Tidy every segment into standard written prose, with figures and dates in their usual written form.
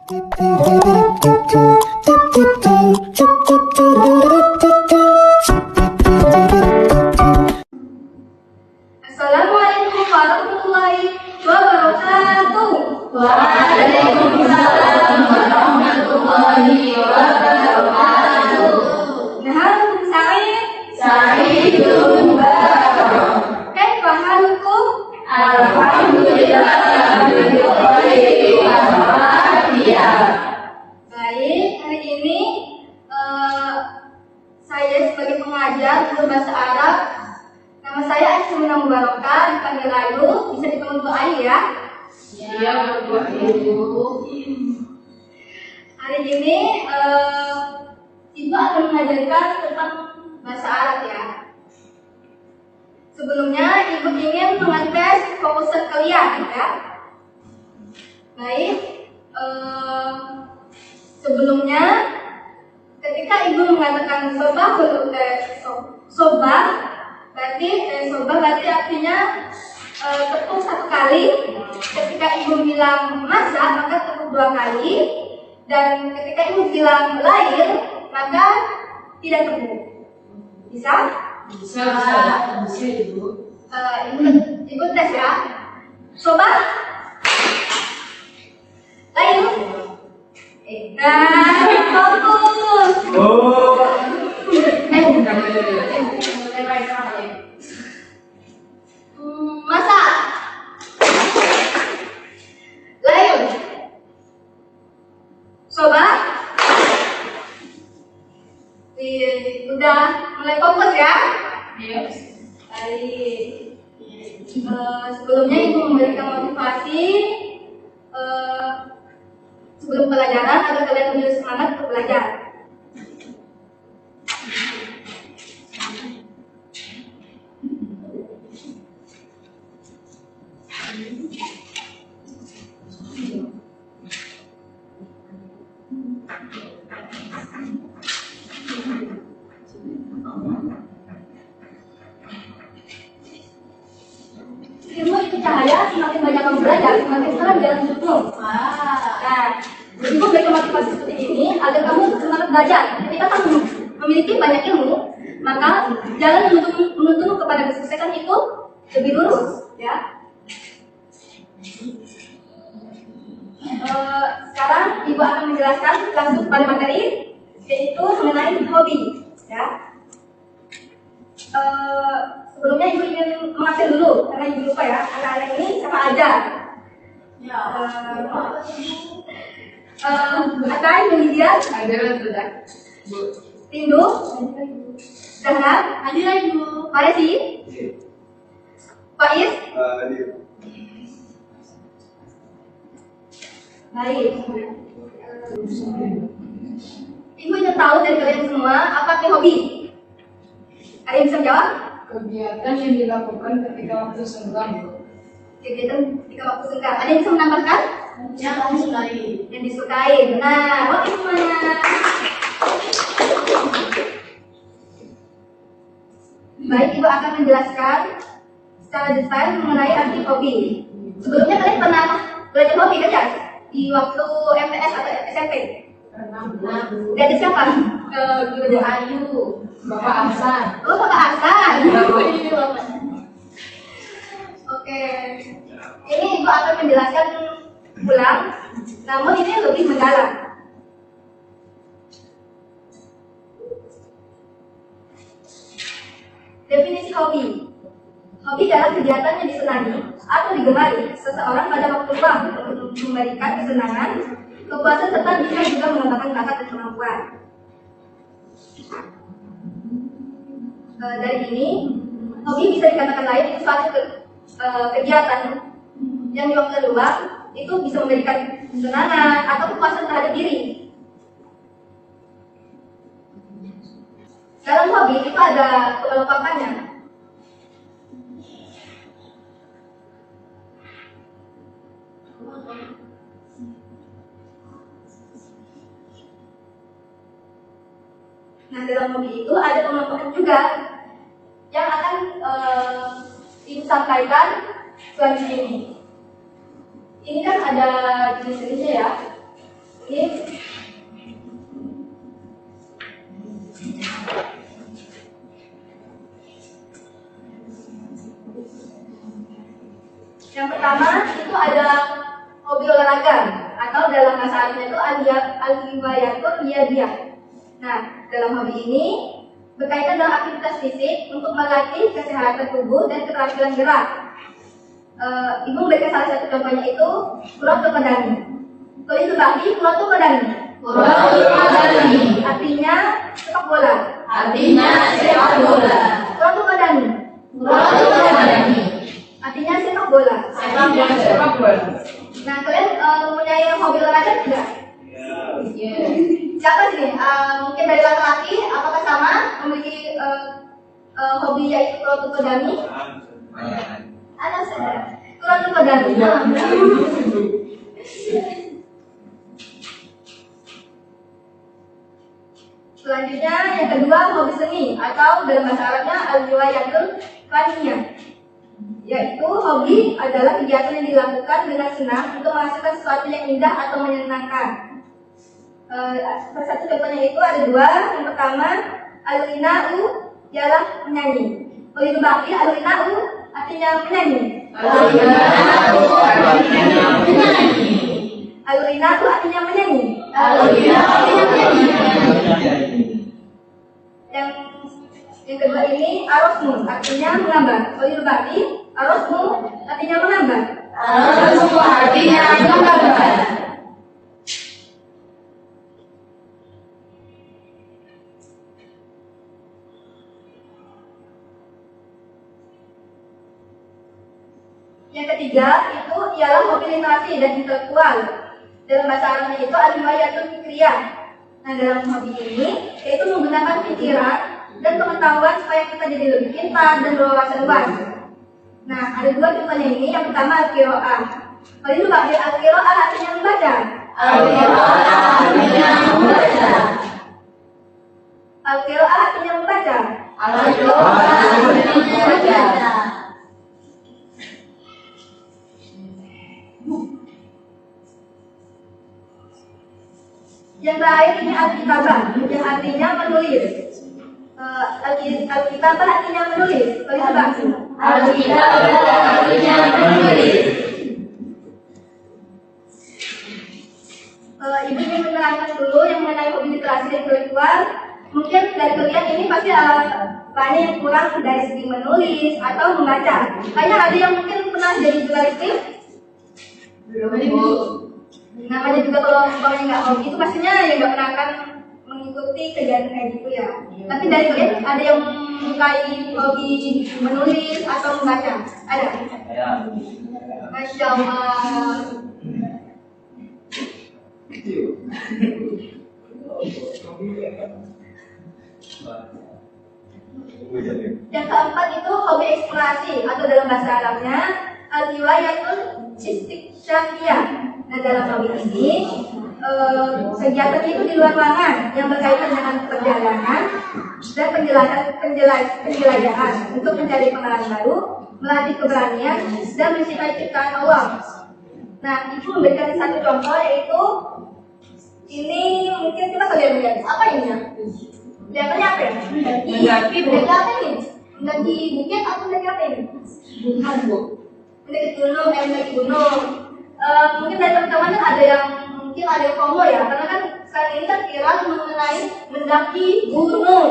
Assalamualaikum warahmatullahi wabarakatuh. Waalaikumsalam warahmatullahi wabarakatuh. Naharukum Sa'id. Sa'idun barak. Kaifa halukum? Alhamdulillah bil khairi wal afiyah. Baik, hari ini saya sebagai pengajar guru bahasa Arab. Nama saya Aisyah Mubarokah, dipanggil Ayu, bisa dipanggil Bu Ayu ya. Ya, Bu Ibu. Hari ini Ibu akan mengajarkan tentang bahasa Arab ya. Sebelumnya Ibu ingin mengetes fokusan kalian ya. Baik, sebelumnya ketika Ibu mengatakan sobah berarti artinya tepuk satu kali. Ketika Ibu bilang masak maka tepuk dua kali, dan ketika Ibu bilang lahir maka tidak tepuk. Bisa? Bisa Ibu. Ibu tes ya. Sobah lahir. Nah, fokus. Masak. Lahir. Sobat. Udah mulai fokus ya? Iya. Baik. Sebelumnya Ibu memberikan motivasi sebelum pelajaran agar kalian lebih semangat untuk belajar. Ilmu itu cahaya, semakin banyak kamu belajar, semakin terang jalan hidupmu. Nah, Ibu beri motivasi seperti ini agar kamu semangat belajar. Ketika kamu memiliki banyak ilmu, maka jalan menuntun kepada kesuksesan itu lebih lurus, ya. Sekarang Ibu akan menjelaskan langsung pada materi, yaitu mengenai hobi, ya. Sebelumnya Ibu ingin mengatur dulu, karena Ibu lupa ya, anak-anak ini siapa aja. Ya. Akan Lydia, Ada sudah. Bu. Tindu, Dahlan, Hadir Ibu. Faresi, Faiz. Baik. Ibu ingin tahu dari kalian semua apa sih hobi? Ada yang bisa menjawab? Kegiatan yang dilakukan ketika waktu senggang, Bu. Kegiatan ketika waktu senggang. Ada yang bisa menambahkan? Yang disukai. Yang disukai. Benar. Oke semuanya. Baik, Ibu akan menjelaskan secara detail mengenai arti hobi. Sebelumnya kalian pernah belajar hobi kan ya? Di waktu MTS atau SMP? Pernah, Bu. Dari siapa? Bu Ayu, Bapak Hasan. Oh, Bapak Hasan. Iya, Bapak. Oke. Ini Ibu akan menjelaskan ulang, namun ini lebih mendalam. Definisi hobi. Hobi adalah kegiatan yang disenangi atau digemari seseorang pada waktu luang untuk memberikan kesenangan, kepuasan serta bisa juga mengembangkan bakat dan kemampuan. Dari ini, hobi bisa dikatakan lain itu suatu kegiatan yang di waktu luang itu bisa memberikan kesenangan atau kepuasan terhadap diri. Dalam hobi itu ada kelompoknya. Nah, dalam hobi itu ada pengelompokan juga yang akan Ibu sampaikan selanjutnya ini. Ini kan ada jenis-jenisnya ya. Ini yang pertama itu ada hobi olahraga atau dalam bahasa Arabnya itu al-hiwayatul riyadiyah. Nah, dalam hobi ini berkaitan dengan aktivitas fisik untuk melatih kesehatan tubuh dan keterampilan gerak. Ibu memberikan salah satu contohnya itu kuratu qadami. Kalau itu bagi kuratu qadami. Kuratu qadami. Artinya sepak bola. Artinya sepak bola. Kuratu qadami. Kuratu qadami. Artinya sepak bola. Sepak bola. Nah, kalian mempunyai hobi olahraga tidak? Iya. Siapa sini? Mungkin dari laki-laki, apakah sama memiliki hobi yaitu kuratu qadami? Ada saja. Kuratu qadami. Selanjutnya yang kedua hobi seni atau dalam bahasa Arabnya al-hiwayatul faniyah, yaitu hobi adalah kegiatan yang dilakukan dengan senang untuk menghasilkan sesuatu yang indah atau menyenangkan. Salah satu contohnya itu ada dua. Yang pertama al-ghina'u ialah menyanyi. Kalau itu bagi al-ghina'u artinya menyanyi. Al-ghina'u artinya menyanyi. Al-ghina'u artinya menyanyi. Al-ghina'u artinya menyanyi. Yang kedua ini arosmu artinya menambah. Kalau itu bagi arosmu artinya menambah. Arosmu artinya menambah. Yang ketiga itu ialah hobi literasi dan intelektual. Dalam bahasa Arabnya itu al-hiwayatul fikriyah. Nah, dalam hobi ini yaitu menggunakan pikiran dan pengetahuan supaya kita jadi lebih pintar dan berwawasan luas. Nah, ada dua contohnya ini. Yang pertama al-qiraah. Kalau itu bagi al-qiraah artinya membaca. Al-qiraah artinya membaca. Al-qiraah artinya membaca. Al-qiraah artinya membaca. Yang terakhir ini al-kitabah, yang artinya menulis. Al-kitabah artinya menulis. Kalau itu bagi Al-kitabah artinya menulis. Ibu ingin menerangkan dulu yang mengenai hobi literasi dan intelektual. Mungkin dari kalian ini pasti banyak yang kurang dari segi menulis atau membaca. Kayaknya ada yang mungkin pernah jadi jurnalistik. Belum Ibu. Namanya juga kalau umpamanya nggak hobi itu pastinya yang nggak pernah akan mengikuti kegiatan kayak gitu ya. Tapi dari kalian ada yang menyukai hobi menulis atau membaca? Ada? Masya Allah. Yang keempat itu hobi eksplorasi atau dalam bahasa Arabnya al-hiwayatul istiksyafiyah. Nah, dalam hobi ini kegiatannya itu di luar ruangan yang berkaitan dengan perjalanan dan penjelajahan untuk mencari pengalaman baru, melatih keberanian dan mencintai ciptaan Allah. Nah, itu memberikan satu contoh yaitu ini mungkin kita kalian lihat apa ini ya? Kelihatannya apa ya? Mendaki, Bu. Mendaki apa ini? Mendaki bukit atau mendaki apa ini? Bukan, Bu. Mendaki gunung, mendaki gunung. Mungkin dari teman-teman kan ada yang mungkin ada yang FOMO ya, karena kan sekarang ini kan viral mengenai mendaki gunung.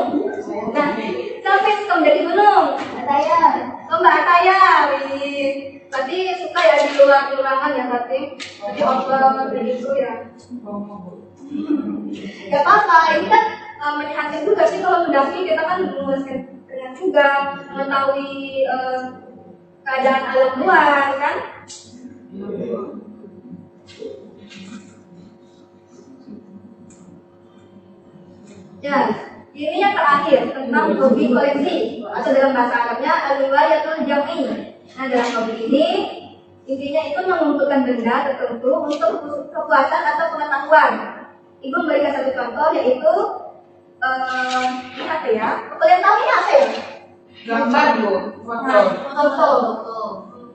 Nah, siapa yang suka mendaki gunung? Ataya. Oh, Mbak Ataya, wih. Berarti suka ya di luar ruangan ya berarti? Jadi outdoor begitu ya. Gak apa-apa, ini kan menyehatkan juga sih kalau mendaki kita kan memuaskan dengan juga mengetahui keadaan alam luar kan. Ya, ini yang terakhir tentang hobi koleksi atau dalam bahasa Arabnya al-hiwayatul jam'i. Nah, dalam hobi ini intinya itu mengumpulkan benda tertentu untuk kepuasan atau pengetahuan. Ibu memberikan satu contoh yaitu ini apa ya? Kalian tahu ini apa ya? Gambar, Bu. Foto.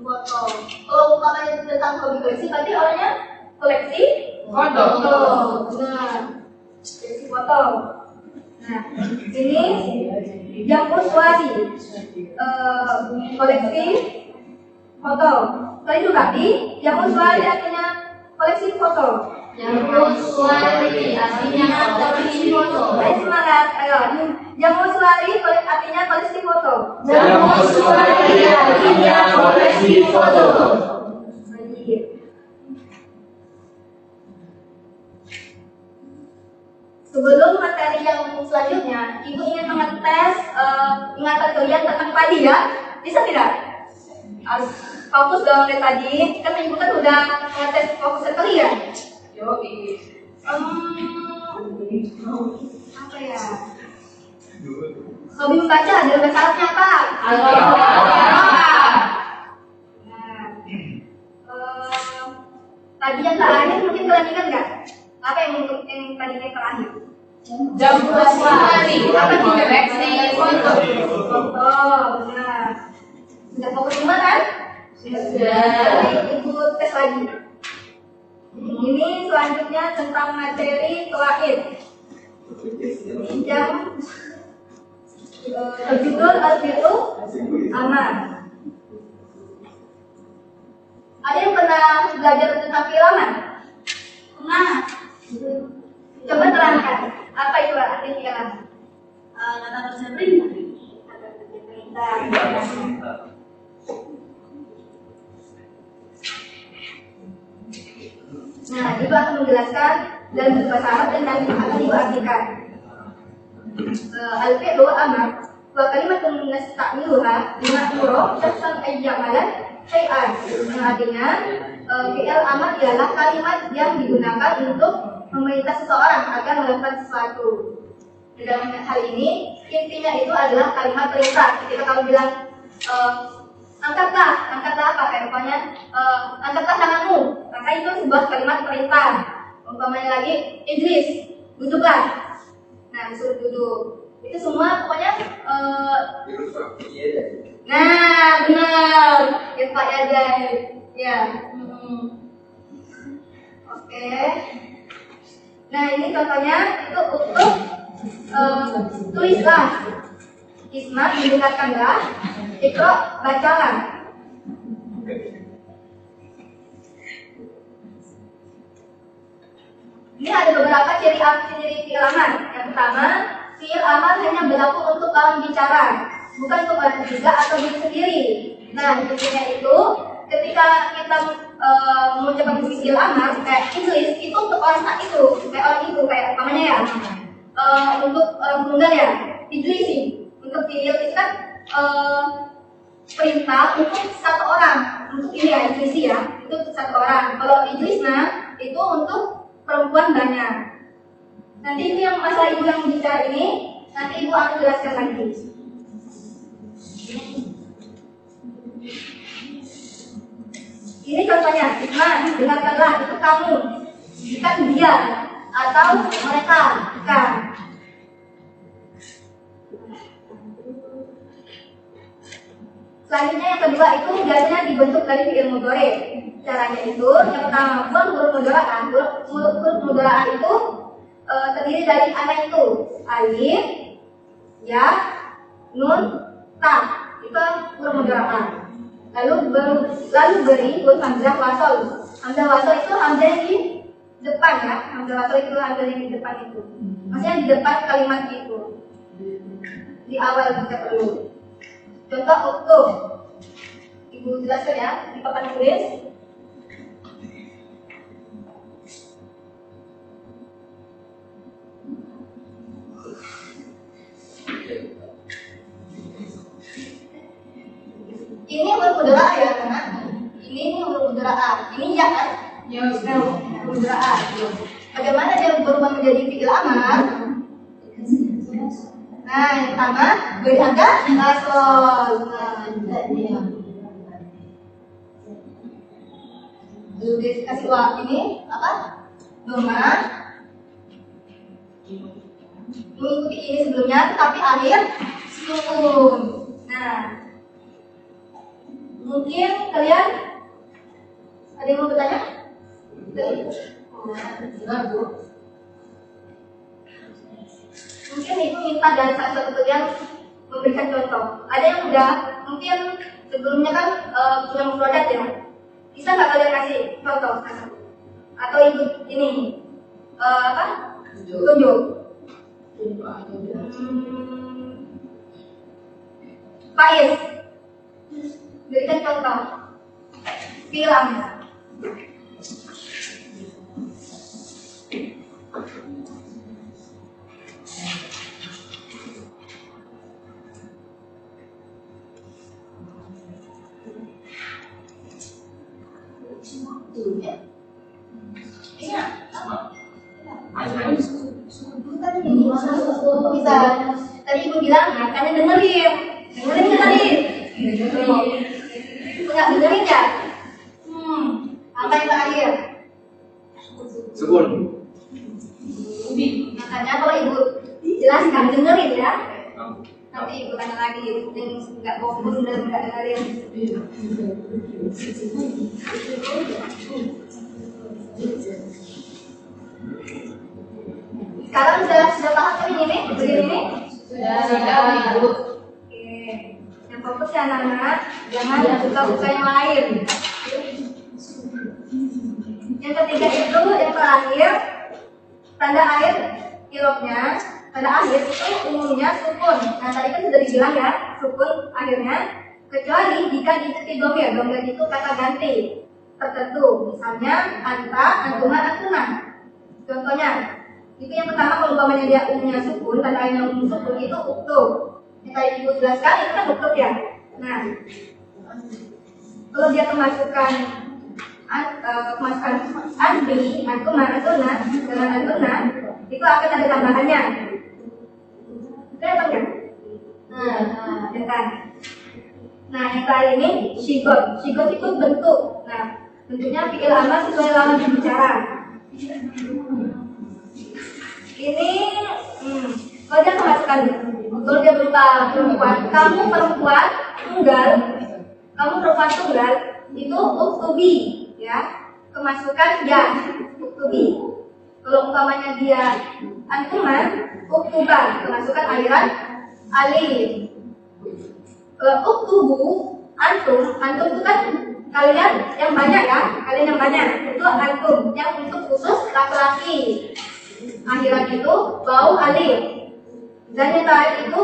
Foto. Kalau umpamanya tentang hobi koleksi, berarti orangnya koleksi Foto. Nah, koleksi foto. Nah, ini jamur suari, koleksi foto. Tadi juga di jamur suari artinya koleksi foto. Jamur suari artinya koleksi foto. Ayo semangat, ayo. Jamur suari artinya koleksi foto. Jamur suari artinya koleksi foto. Sebelum materi yang selanjutnya, Ibu ingin mengetes ingatan kalian tentang padi ya? Bisa tidak? Harus fokus dong dari tadi. Kan Ibu kan udah mengetes fokus sekali ya? Yoi. Apa ya? Hobi membaca dalam bahasa Arabnya apa? Nah, tadi yang terakhir mungkin kalian ingat nggak? Apa yang tadinya terakhir? Jamur suari. Koleksi foto. Oh, benar. Sudah fokus semua kan? Sudah. Ibu tes lagi. Ini selanjutnya tentang materi terakhir. Yang judul Al-Fiqhu Aman. Ada yang pernah belajar tentang fi'il-aman? Pernah. Coba terangkan, apa itu arti fi'il-aman? Kata kerja perintah. Kata kerja perintah. Nah, Ibu akan menjelaskan dalam bahasa Arab dan nanti akan Ibu artikan. Al-fi'lu amar wa kalimatun nasta'miluha bima'mura syakhsan ayyamalan syai'an. Yang artinya fi'il amar ialah kalimat yang digunakan untuk memerintah seseorang agar melakukan sesuatu. Dalam hal ini intinya itu adalah kalimat perintah. Ketika kamu bilang angkatlah apa? Kayak umpamanya angkatlah tanganmu, maka itu sebuah kalimat perintah. Umpamanya lagi ijlis, duduklah. Nah, disuruh duduk. Itu semua pokoknya nah, benar. Irfa yadai. Ya. Oke. Nah, ini contohnya itu untuk tulislah. Isma mendengarkanlah. Iqra bacalah. Ini ada beberapa ciri fi'il amar. Yang pertama, fi'il amar hanya berlaku untuk lawan bicara, bukan untuk orang ketiga atau diri sendiri. Nah, intinya itu ketika kita mengucapkan fi'il amar kayak ijlis itu untuk orang saat itu, kayak orang itu, kayak umpamanya ya. Untuk orang tunggal ya, ijlisi. Untuk fi'il itu kan perintah untuk satu orang. Untuk ini ya, ijlisi ya, itu untuk satu orang. Kalau ijlisna itu untuk perempuan banyak. Nanti itu yang masalah Ibu yang bicara ini, nanti Ibu akan jelaskan lagi. Ini contohnya, Isma, dengarkanlah, itu kamu, bukan dia, atau mereka, bukan. Selanjutnya yang kedua itu biasanya dibentuk dari fi'il mudhari. Caranya itu yang pertama huruf mudhari'ah. Huruf mudhari'ah itu terdiri dari ana itu alif, ya, nun, ta. Itu huruf mudhari'ah. Lalu beri huruf hamzah wasal. Hamzah wasal itu hamzah yang di depan ya. Hamzah wasal itu hamzah yang di depan itu. Maksudnya di depan kalimat itu. Di awal kita perlu. Contoh uktub. Ibu jelaskan ya di papan tulis. Ini huruf mudhari'ah ya, karena ini huruf mudhari'ah. Ini ya kan? Ya, Huruf mudhari'ah. Bagaimana dia berubah menjadi fi'il amar? Nah, yang pertama beri angka asal. Lalu dikasih ini apa? Doma. Mengikuti ini sebelumnya, tapi akhir sukun. Nah, mungkin kalian ada yang mau bertanya? Benar, Bu. Mungkin ibu minta dari salah satu kalian memberikan contoh. Ada yang udah mungkin sebelumnya kan punya produk ya. Bisa nggak kalian kasih contoh satu? Atau ibu ini tunjuk. Faiz, berikan contoh film. Bisa. Tadi ibu bilang, makanya dengerin nggak tadi? Nggak dengerin ya? Apa yang terakhir? Sukun. Makanya kalau ibu jelaskan dengerin ya. Nanti ibu tanya lagi, yang nggak fokus dan nggak dengerin. Sekarang sudah paham kan ini? Begini nih? Sudah, Bu. Oke. Yang fokus ya anak-anak, jangan buka-buka yang lain. Yang ketiga itu yang terakhir, tanda akhir iloknya, tanda akhir itu umumnya sukun. Nah tadi kan sudah dibilang ya, sukun akhirnya, kecuali jika diikuti domir. Domir itu kata ganti tertentu, misalnya anta, antuma, antuna. Contohnya, itu yang pertama kalau umpamanya dia umumnya sukun, tanda akhirnya umum sukun itu uktub. Yang tadi ibu jelaskan itu kan uktub ya. Nah, kalau dia kemasukan anti, antuma, antuna, dengan antuna, itu akan ada tambahannya. Kelihatan kan? Nah, yang terakhir ini shigot. Shigot itu bentuk. Nah, bentuknya fi'il amar sesuai lawan bicara. Ini, kalau dia kemasukan, kalau dia berupa perempuan, kamu perempuan tunggal, itu uktubi, ya, kemasukan ya, uktubi. Kalau umpamanya dia antuman, uktuban, kemasukan akhiran alif. Uktubu, antum itu kan kalian yang banyak ya, kalian yang banyak itu antum, yang untuk khusus laki-laki. Akhiran itu bau alif. Dan yang terakhir itu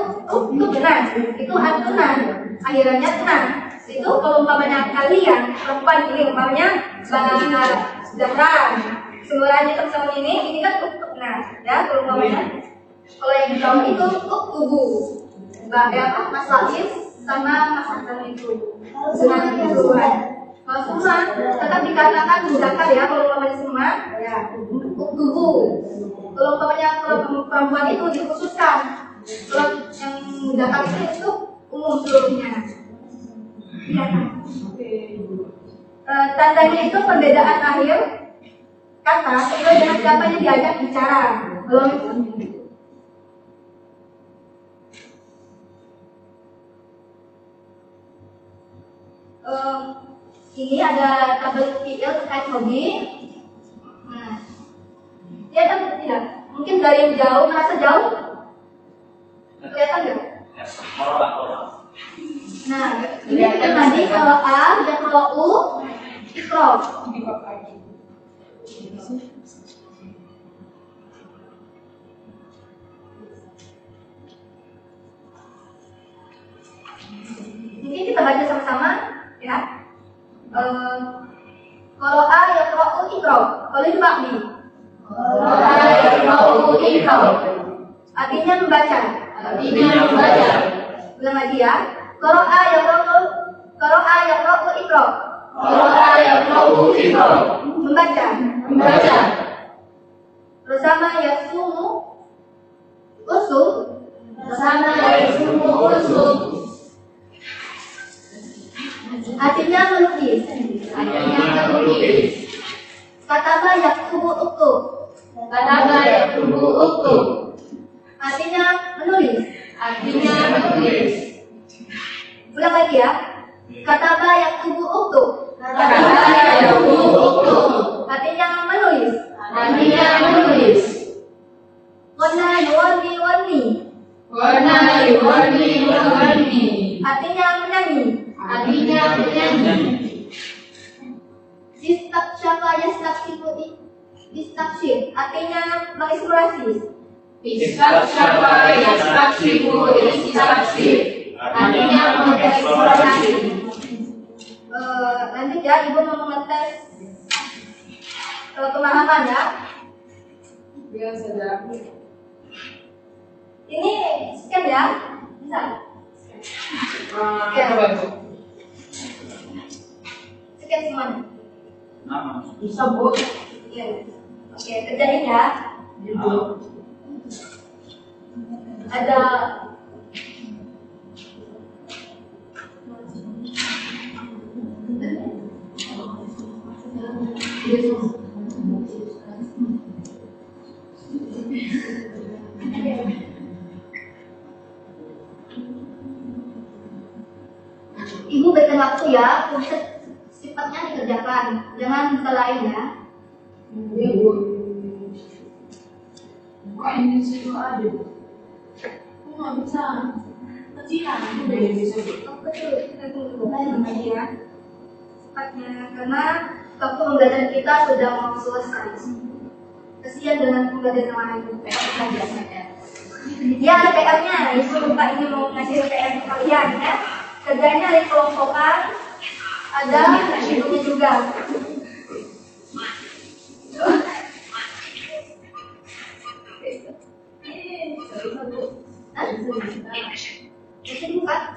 benar, itu antunan, akhirannya tenang. Itu kalau umpamanya kalian perempuan ini umpamanya Zahran, semuanya sama ini kan benar, ya kalau umpamanya. Kalau yang di bawah itu uktubu, Mas Latif sama Mas Hasan itu. Kalau semua tetap dikatakan mudzakkar ya, kalau umpamanya semua ya uktubu. Kalau umpamanya perempuan itu dikhususkan. Kalau yang mudzakkar itu umum seluruhnya. Ya. Tandanya itu perbedaan akhir kata sesuai dengan siapa yang diajak bicara. Kalau ini ada tabel fi'il terkait hobi. Nah, dia ada tidak? Mungkin dari yang jauh, merasa jauh, kelihatan nggak? Nah, ini kita tadi kalau A dan kalau U, ikro. Mungkin kita baca sama-sama, ya. Kalau A ya kalau U ikro, kalau itu bakdi. Artinya membaca. Ulang lagi ya. Kalau A ya kalau U ikro. Membaca. Bersama yasumu usum. Artinya menulis. Kataba yaktubu uktub. Artinya menulis. Ulang lagi ya. Kataba yaktubu uktub. Artinya menulis. Istaksif artinya mengeksplorasi. Istaksyapa yastaksifu istaksif. Artinya mengeksplorasi. Lanjut ya, Ibu mau mengetes pemahaman ya. Biasa saja. Ini scan ya, bisa. Coba itu. Scan semuanya. Nama. Bisa bu. Iya. Oke, kerjain ya. Gitu. Ada Ibu berikan waktu ya untuk sifatnya dikerjakan, jangan selain ya. Iya bu. Kok ini situ ada? Nggak bisa. Kecilan. Udah bisa bu. Betul, kita tunggu lagi ya. Sifatnya, karena waktu pembelajaran kita sudah mau selesai. Kasihan dengan pembelajaran yang lain. Ya, ada PR-nya. Ibu lupa ini mau ngasih PR ke kalian ya. Kerjanya ada kelompokan, ada ibunya juga. Bisa dibuka?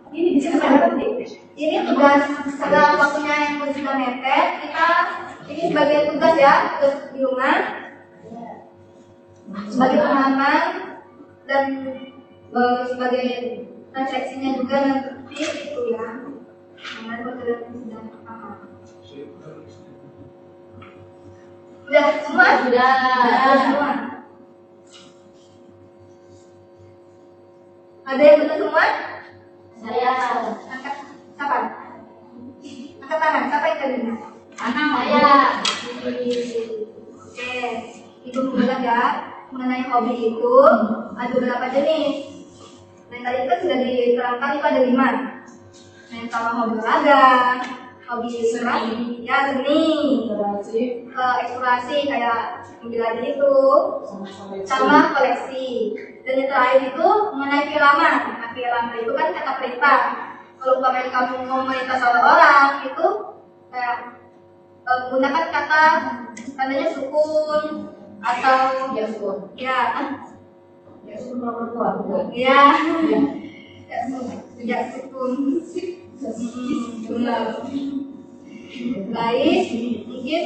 Ini bisa ini tugas setelah waktunya yang sudah mepet, kita ini sebagai tugas ya, tugas di rumah sebagai pemahaman dan sebagai refleksinya juga nanti itu ya. Dengan perkiraan sudah paham. Sudah semua? Sudah semua. Ada yang betul semua? Saya. Angkat kapan? Angkat tangan. Siapa yang tadi? Anak Saya. Oke. Ibu bilang ya mengenai hobi itu ada beberapa jenis. Nah tadi kan sudah diterangkan itu ada 5. Nah kalau hobi olahraga, hobi seni, ya seni, eksplorasi kayak menjelajah itu, sama koleksi. Dan yang terakhir itu mengenai firman. Nah firman itu kan kata perintah. Kalau umpamanya kamu mau memerintah seorang itu gunakan kata tandanya sukun atau ya sukun. Ya sukun nomor 2. Ya sukun. Benar. Baik, mungkin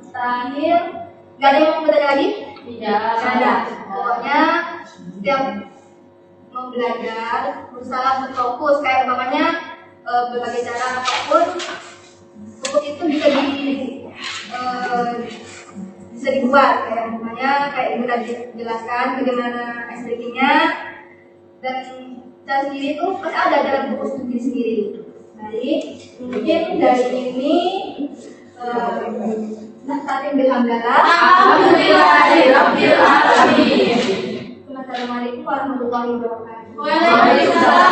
terakhir nggak ada yang mau bertanya lagi? Tidak ada. Pokoknya setiap mau belajar berusaha berfokus kayak umpamanya berbagai cara apapun fokus itu bisa dibuat kayak umpamanya kayak ibu tadi jelaskan bagaimana SDG-nya dan cara sendiri itu pasti ada dalam fokus diri sendiri. Baik, mungkin dari ini Alhamdulillahirabbil alamin. Assalamualaikum warahmatullahi wabarakatuh. Waalaikumsalam.